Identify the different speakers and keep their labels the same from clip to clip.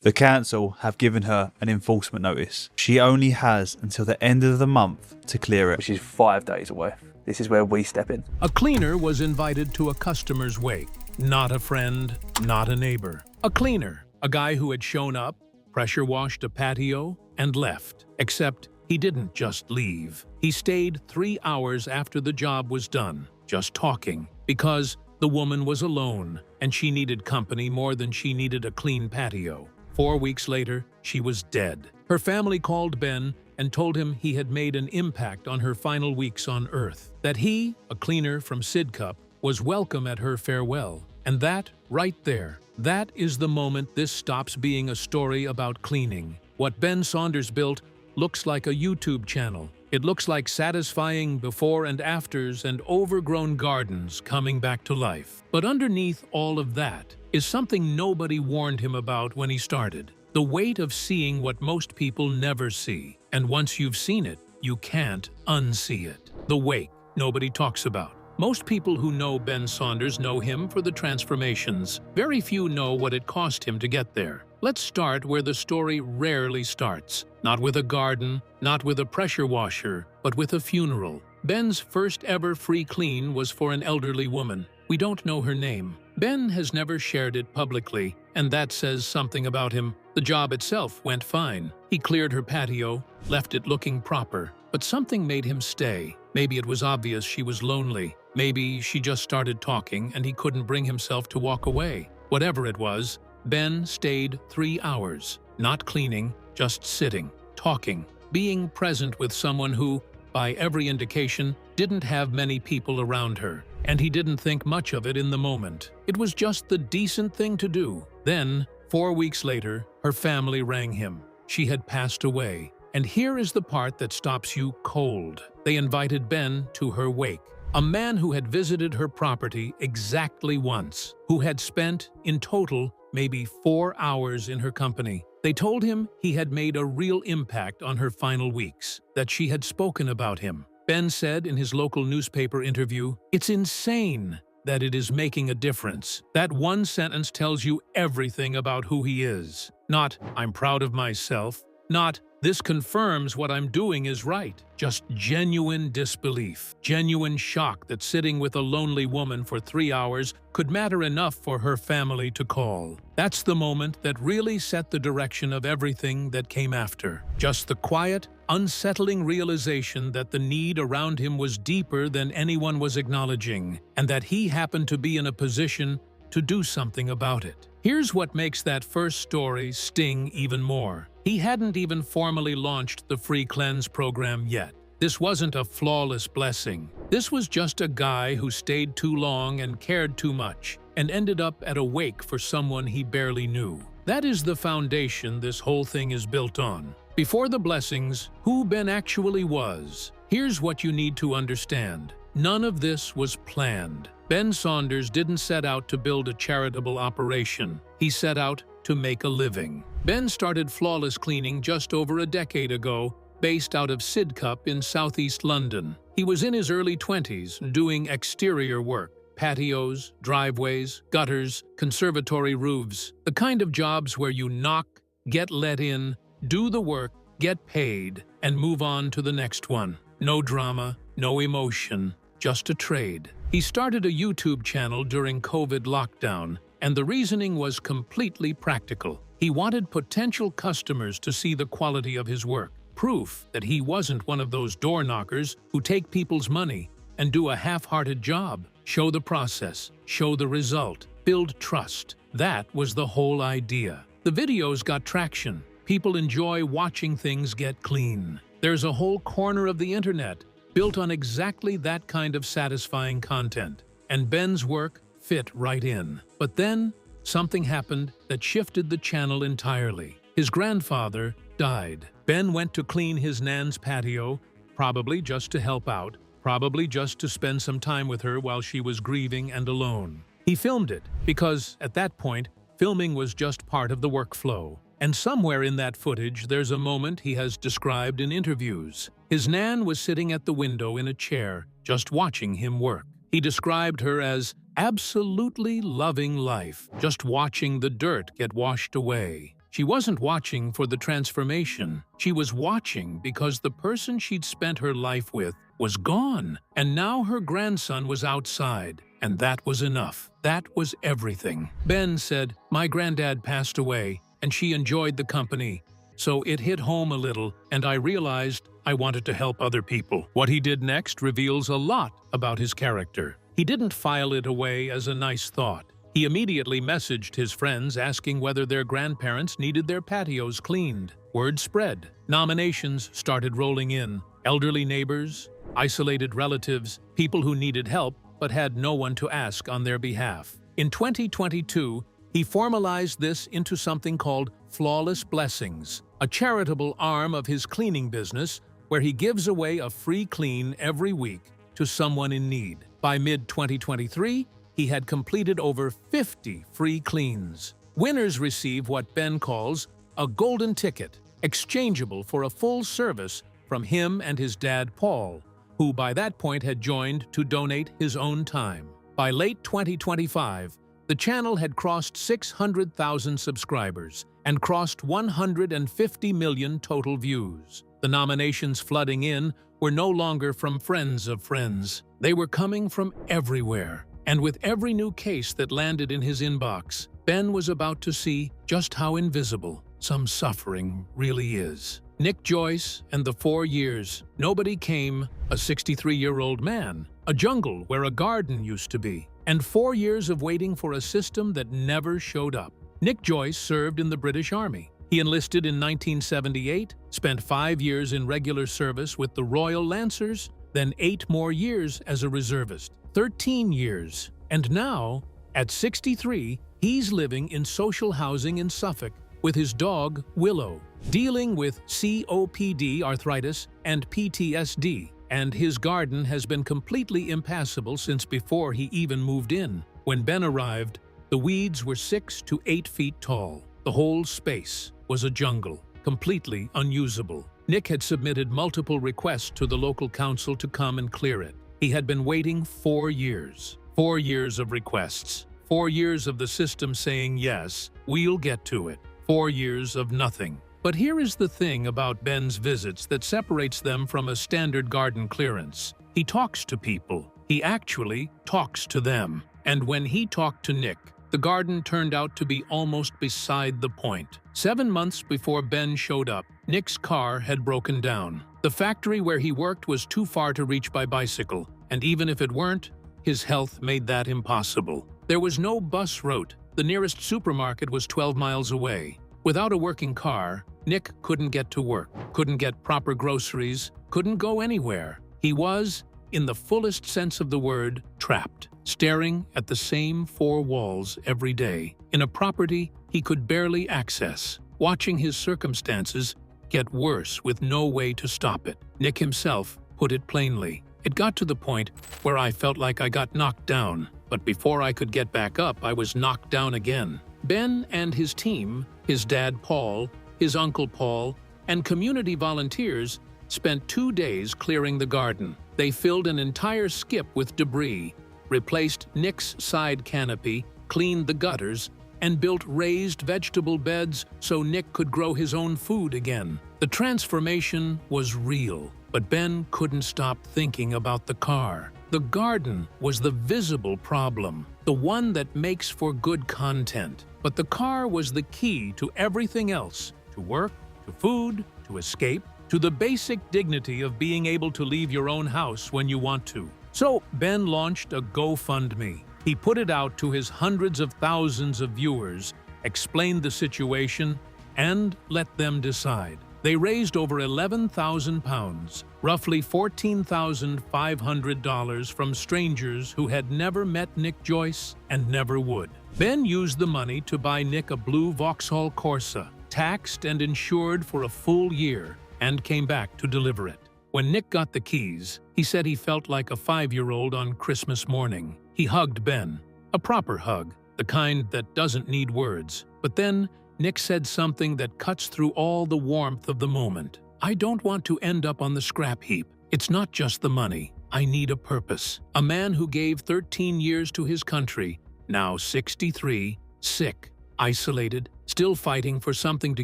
Speaker 1: The council have given her an enforcement notice. She only has until the end of the month to clear it, which is 5 days away. This is where we step in.
Speaker 2: A cleaner was invited to a customer's wake. Not a friend, not a neighbor. A cleaner, a guy who had shown up, pressure washed a patio, and left. Except he didn't just leave. He stayed 3 hours after the job was done, just talking, because the woman was alone and she needed company more than she needed a clean patio. 4 weeks later, she was dead. Her family called Ben and told him he had made an impact on her final weeks on Earth, that he, a cleaner from Sidcup, was welcome at her farewell. And that, right there, that is the moment this stops being a story about cleaning. What Ben Saunders built looks like a YouTube channel. It looks like satisfying before and afters and overgrown gardens coming back to life. But underneath all of that is something nobody warned him about when he started. The weight of seeing what most people never see. And once you've seen it, you can't unsee it. The wake nobody talks about. Most people who know Ben Saunders know him for the transformations. Very few know what it cost him to get there. Let's start where the story rarely starts. Not with a garden, not with a pressure washer, but with a funeral. Ben's first ever free clean was for an elderly woman. We don't know her name. Ben has never shared it publicly, and that says something about him. The job itself went fine. He cleared her patio, left it looking proper, but something made him stay. Maybe it was obvious she was lonely. Maybe she just started talking and he couldn't bring himself to walk away. Whatever it was, Ben stayed 3 hours, not cleaning, just sitting, talking, being present with someone who, by every indication, didn't have many people around her. And he didn't think much of it in the moment. It was just the decent thing to do. Then, 4 weeks later, her family rang him. She had passed away. And here is the part that stops you cold. They invited Ben to her wake. A man who had visited her property exactly once, who had spent, in total, maybe 4 hours in her company. They told him he had made a real impact on her final weeks, that she had spoken about him. Ben said in his local newspaper interview, "It's insane that it is making a difference." That one sentence tells you everything about who he is. Not, "I'm proud of myself." Not, "This confirms what I'm doing is right." Just genuine disbelief, genuine shock that sitting with a lonely woman for 3 hours could matter enough for her family to call. That's the moment that really set the direction of everything that came after. Just the quiet, unsettling realization that the need around him was deeper than anyone was acknowledging, and that he happened to be in a position to do something about it. Here's what makes that first story sting even more. He hadn't even formally launched the Free Cleanse program yet. This wasn't a flawless blessing. This was just a guy who stayed too long and cared too much, and ended up at a wake for someone he barely knew. That is the foundation this whole thing is built on. Before the blessings, who Ben actually was. Here's what you need to understand. None of this was planned. Ben Saunders didn't set out to build a charitable operation. He set out to make a living. Ben started flawless cleaning just over a decade ago, based out of Sidcup in southeast London. He was in his early 20s doing exterior work, patios, driveways, gutters, conservatory roofs, the kind of jobs where you knock, get let in, do the work, get paid, and move on to the next one. No drama, no emotion, just a trade. He started a YouTube channel during COVID lockdown, and the reasoning was completely practical. He wanted potential customers to see the quality of his work, proof that he wasn't one of those door knockers who take people's money and do a half-hearted job. Show the process, show the result, build trust. That was the whole idea. The videos got traction. People enjoy watching things get clean. There's a whole corner of the internet built on exactly that kind of satisfying content. And Ben's work fit right in. But then, something happened that shifted the channel entirely. His grandfather died. Ben went to clean his nan's patio, probably just to help out, probably just to spend some time with her while she was grieving and alone. He filmed it because, at that point, filming was just part of the workflow. And somewhere in that footage, there's a moment he has described in interviews. His nan was sitting at the window in a chair, just watching him work. He described her as absolutely loving life, just watching the dirt get washed away. She wasn't watching for the transformation. She was watching because the person she'd spent her life with was gone, and now her grandson was outside, and that was enough. That was everything. Ben said, "My granddad passed away, and she enjoyed the company. So it hit home a little, and I realized I wanted to help other people." What he did next reveals a lot about his character. He didn't file it away as a nice thought. He immediately messaged his friends asking whether their grandparents needed their patios cleaned. Word spread. Nominations started rolling in. Elderly neighbors, isolated relatives, people who needed help but had no one to ask on their behalf. In 2022, he formalized this into something called Flawless Blessings, a charitable arm of his cleaning business where he gives away a free clean every week to someone in need. By mid-2023, he had completed over 50 free cleans. Winners receive what Ben calls a golden ticket, exchangeable for a full service from him and his dad Paul, who by that point had joined to donate his own time. By late 2025, the channel had crossed 600,000 subscribers and crossed 150 million total views. The nominations flooding in were no longer from friends of friends. They were coming from everywhere. And with every new case that landed in his inbox, Ben was about to see just how invisible some suffering really is. Nick Joyce and the 4 years nobody came, a 63-year-old man, a jungle where a garden used to be, and 4 years of waiting for a system that never showed up. Nick Joyce served in the British Army. He enlisted in 1978, spent 5 years in regular service with the Royal Lancers, then 8 more years as a reservist. 13 years. And now, at 63, he's living in social housing in Suffolk with his dog, Willow, dealing with COPD, arthritis, and PTSD, and his garden has been completely impassable since before he even moved in. When Ben arrived, the weeds were 6 to 8 feet tall. The whole space was a jungle, completely unusable. Nick had submitted multiple requests to the local council to come and clear it. He had been waiting 4 years. 4 years of requests. 4 years of the system saying, yes, we'll get to it. 4 years of nothing. But here is the thing about Ben's visits that separates them from a standard garden clearance. He talks to people. He actually talks to them. And when he talked to Nick, the garden turned out to be almost beside the point. 7 months before Ben showed up, Nick's car had broken down. The factory where he worked was too far to reach by bicycle, and even if it weren't, his health made that impossible. There was no bus route. The nearest supermarket was 12 miles away. Without a working car, Nick couldn't get to work, couldn't get proper groceries, couldn't go anywhere. He was, in the fullest sense of the word, trapped, staring at the same 4 walls every day, in a property he could barely access, watching his circumstances get worse with no way to stop it. Nick himself put it plainly. It got to the point where I felt like I got knocked down, but before I could get back up, I was knocked down again. Ben and his team, his dad Paul, his uncle Paul, and community volunteers spent 2 days clearing the garden. They filled an entire skip with debris, replaced Nick's side canopy, cleaned the gutters, and built raised vegetable beds so Nick could grow his own food again. The transformation was real, but Ben couldn't stop thinking about the car. The garden was the visible problem, the one that makes for good content. But the car was the key to everything else, to work, to food, to escape, to the basic dignity of being able to leave your own house when you want to. So Ben launched a GoFundMe. He put it out to his hundreds of thousands of viewers, explained the situation, and let them decide. They raised over £11,000, roughly $14,500 from strangers who had never met Nick Joyce and never would. Ben used the money to buy Nick a blue Vauxhall Corsa, taxed and insured for a full year, and came back to deliver it. When Nick got the keys, he said he felt like a 5-year-old on Christmas morning. He hugged Ben, a proper hug, the kind that doesn't need words. But then, Nick said something that cuts through all the warmth of the moment. "I don't want to end up on the scrap heap. It's not just the money. I need a purpose." A man who gave 13 years to his country, now 63, sick, isolated, still fighting for something to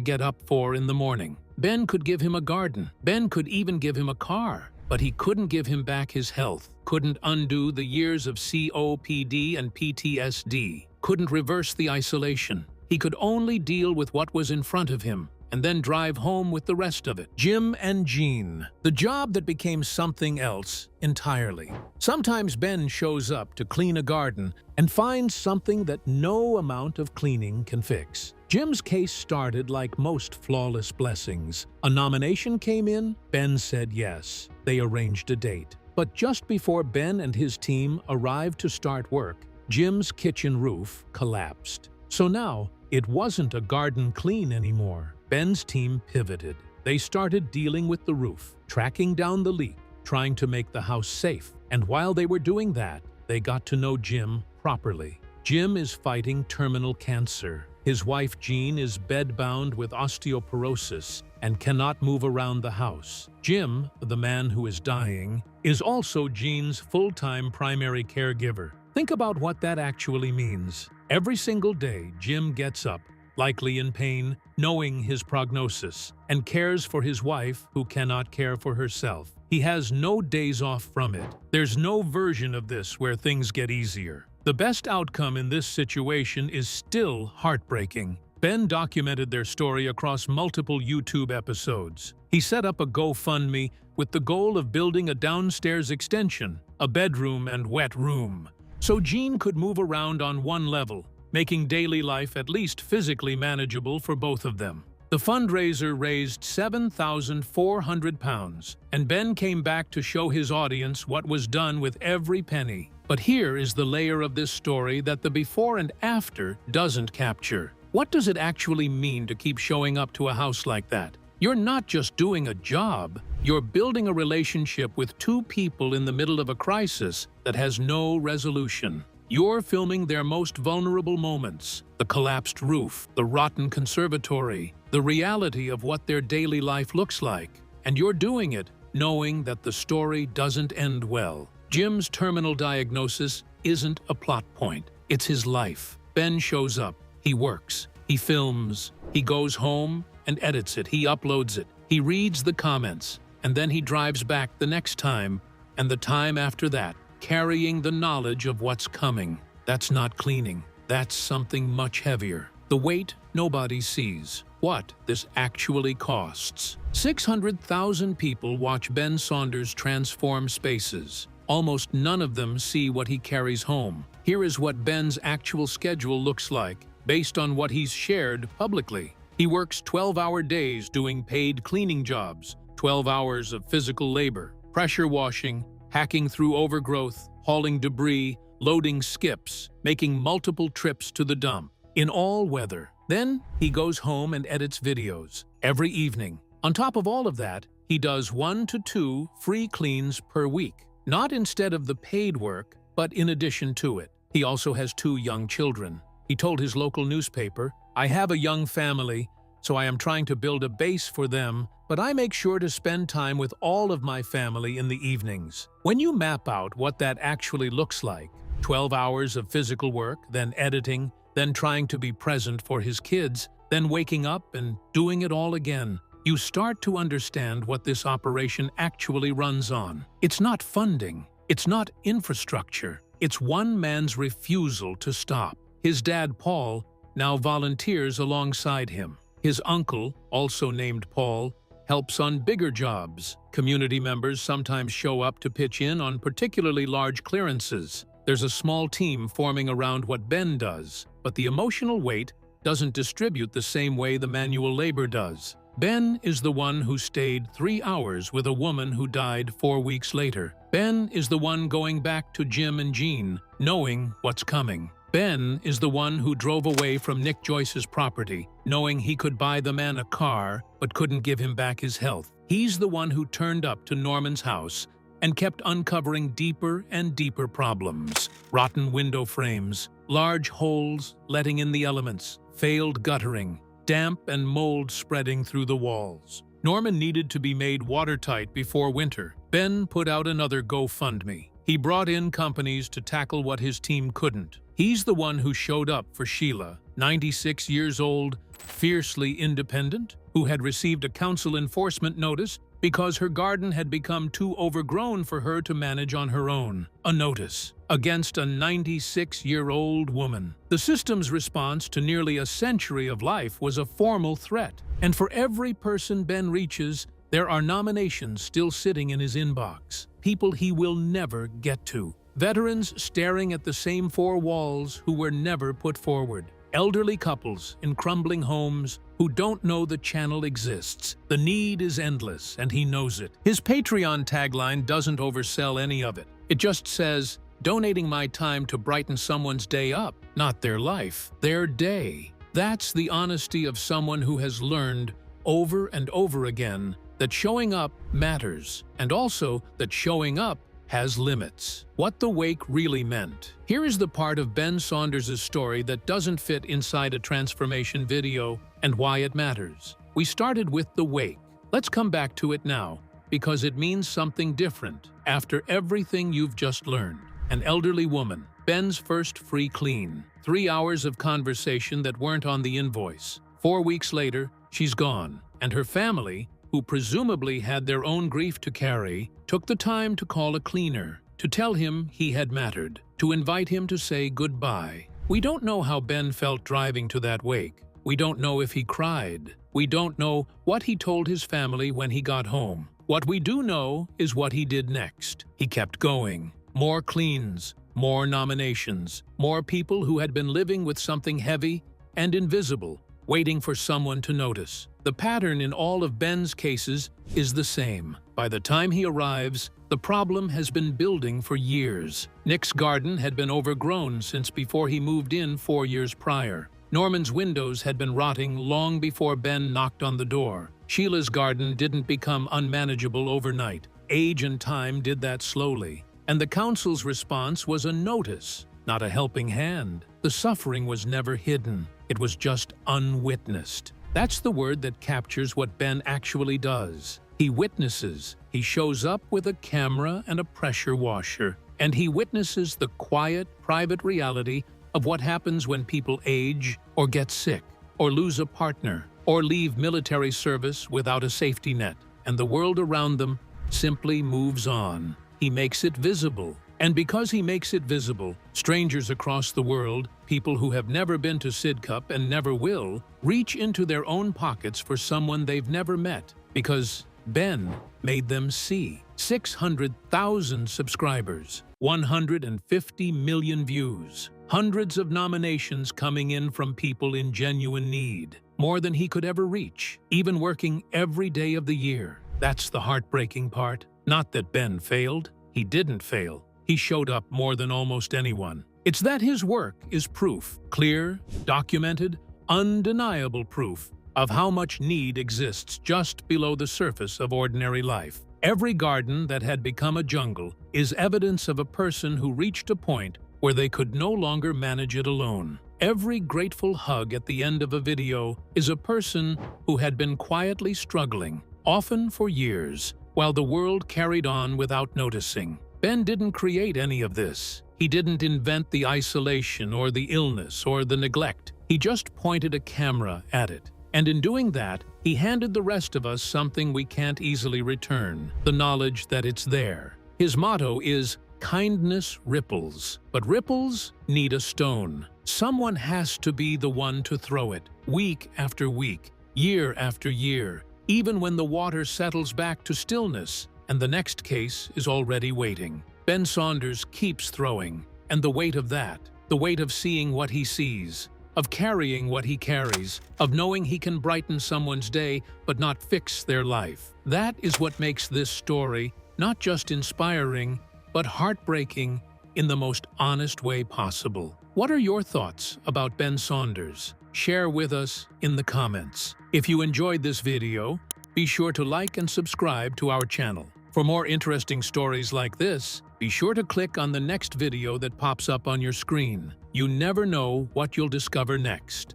Speaker 2: get up for in the morning. Ben could give him a garden. Ben could even give him a car. But he couldn't give him back his health, couldn't undo the years of COPD and PTSD, couldn't reverse the isolation. He could only deal with what was in front of him and then drive home with the rest of it. Jim and Jean, the job that became something else entirely. Sometimes Ben shows up to clean a garden and finds something that no amount of cleaning can fix. Jim's case started like most flawless blessings. A nomination came in, Ben said yes. They arranged a date. But just before Ben and his team arrived to start work, Jim's kitchen roof collapsed. So now, it wasn't a garden clean anymore. Ben's team pivoted. They started dealing with the roof, tracking down the leak, trying to make the house safe. And while they were doing that, they got to know Jim properly. Jim is fighting terminal cancer. His wife Jean is bedbound with osteoporosis and cannot move around the house. Jim, the man who is dying, is also Jean's full-time primary caregiver. Think about what that actually means. Every single day, Jim gets up, likely in pain, knowing his prognosis, and cares for his wife who cannot care for herself. He has no days off from it. There's no version of this where things get easier. The best outcome in this situation is still heartbreaking. Ben documented their story across multiple YouTube episodes. He set up a GoFundMe with the goal of building a downstairs extension, a bedroom and wet room, so Jean could move around on one level, making daily life at least physically manageable for both of them. The fundraiser raised £7,400, and Ben came back to show his audience what was done with every penny. But here is the layer of this story that the before and after doesn't capture. What does it actually mean to keep showing up to a house like that? You're not just doing a job, you're building a relationship with two people in the middle of a crisis that has no resolution. You're filming their most vulnerable moments, the collapsed roof, the rotten conservatory, the reality of what their daily life looks like. And you're doing it knowing that the story doesn't end well. Jim's terminal diagnosis isn't a plot point, it's his life. Ben shows up, he works, he films, he goes home and edits it, he uploads it, he reads the comments, and then he drives back the next time and the time after that, carrying the knowledge of what's coming. That's not cleaning. That's something much heavier. The weight nobody sees. What this actually costs. 600,000 people watch Ben Saunders transform spaces. Almost none of them see what he carries home. Here is what Ben's actual schedule looks like, based on what he's shared publicly. He works 12-hour days doing paid cleaning jobs, 12 hours of physical labor, pressure washing, hacking through overgrowth, hauling debris, loading skips, making multiple trips to the dump, in all weather. Then he goes home and edits videos every evening. On top of all of that, he does 1 to 2 free cleans per week. Not instead of the paid work, but in addition to it. He also has 2 young children. He told his local newspaper, "I have a young family, so I am trying to build a base for them, but I make sure to spend time with all of my family in the evenings." When you map out what that actually looks like, 12 hours of physical work, then editing, then trying to be present for his kids, then waking up and doing it all again, you start to understand what this operation actually runs on. It's not funding. It's not infrastructure. It's one man's refusal to stop. His dad, Paul, now volunteers alongside him. His uncle, also named Paul, helps on bigger jobs. Community members sometimes show up to pitch in on particularly large clearances. There's a small team forming around what Ben does, but the emotional weight doesn't distribute the same way the manual labor does. Ben is the one who stayed 3 hours with a woman who died 4 weeks later. Ben is the one going back to Jim and Jean, knowing what's coming. Ben is the one who drove away from Nick Joyce's property, knowing he could buy the man a car but couldn't give him back his health. He's the one who turned up to Norman's house and kept uncovering deeper and deeper problems. Rotten window frames, large holes letting in the elements, failed guttering, damp and mold spreading through the walls. Norman needed to be made watertight before winter. Ben put out another GoFundMe. He brought in companies to tackle what his team couldn't. He's the one who showed up for Sheila, 96 years old, fiercely independent, who had received a council enforcement notice because her garden had become too overgrown for her to manage on her own. A notice against a 96-year-old woman. The system's response to nearly a century of life was a formal threat. And for every person Ben reaches, there are nominations still sitting in his inbox. People he will never get to. Veterans staring at the same four walls who were never put forward. Elderly couples in crumbling homes who don't know the channel exists. The need is endless, and he knows it. His Patreon tagline doesn't oversell any of it. It just says, "Donating my time to brighten someone's day up, not their life, their day." That's the honesty of someone who has learned over and over again that showing up matters, and also that showing up has limits. What the wake really meant. Here is the part of Ben Saunders' story that doesn't fit inside a transformation video and why it matters. We started with the wake. Let's come back to it now, because it means something different. After everything you've just learned, an elderly woman, Ben's first free clean, 3 hours of conversation that weren't on the invoice. 4 weeks later, she's gone, and her family, who presumably had their own grief to carry, took the time to call a cleaner, to tell him he had mattered, to invite him to say goodbye. We don't know how Ben felt driving to that wake. We don't know if he cried. We don't know what he told his family when he got home. What we do know is what he did next. He kept going. More cleans, more nominations, more people who had been living with something heavy and invisible, waiting for someone to notice. The pattern in all of Ben's cases is the same. By the time he arrives, the problem has been building for years. Nick's garden had been overgrown since before he moved in 4 years prior. Norman's windows had been rotting long before Ben knocked on the door. Sheila's garden didn't become unmanageable overnight. Age and time did that slowly. And the council's response was a notice, not a helping hand. The suffering was never hidden. It was just unwitnessed. That's the word that captures what Ben actually does. He witnesses. He shows up with a camera and a pressure washer, and he witnesses the quiet, private reality of what happens when people age or get sick or lose a partner or leave military service without a safety net, and the world around them simply moves on. He makes it visible. And because he makes it visible, strangers across the world, people who have never been to Sidcup and never will, reach into their own pockets for someone they've never met, because Ben made them see. 600,000 subscribers, 150 million views, hundreds of nominations coming in from people in genuine need, more than he could ever reach, even working every day of the year. That's the heartbreaking part. Not that Ben failed. He didn't fail. He showed up more than almost anyone. It's that his work is proof, clear, documented, undeniable proof of how much need exists just below the surface of ordinary life. Every garden that had become a jungle is evidence of a person who reached a point where they could no longer manage it alone. Every grateful hug at the end of a video is a person who had been quietly struggling, often for years, while the world carried on without noticing. Ben didn't create any of this. He didn't invent the isolation or the illness or the neglect. He just pointed a camera at it. And in doing that, he handed the rest of us something we can't easily return, the knowledge that it's there. His motto is, "Kindness ripples," but ripples need a stone. Someone has to be the one to throw it, week after week, year after year, even when the water settles back to stillness and the next case is already waiting. Ben Saunders keeps throwing, and the weight of that, the weight of seeing what he sees, of carrying what he carries, of knowing he can brighten someone's day but not fix their life. That is what makes this story not just inspiring, but heartbreaking in the most honest way possible. What are your thoughts about Ben Saunders? Share with us in the comments. If you enjoyed this video, be sure to like and subscribe to our channel. For more interesting stories like this, be sure to click on the next video that pops up on your screen. You never know what you'll discover next.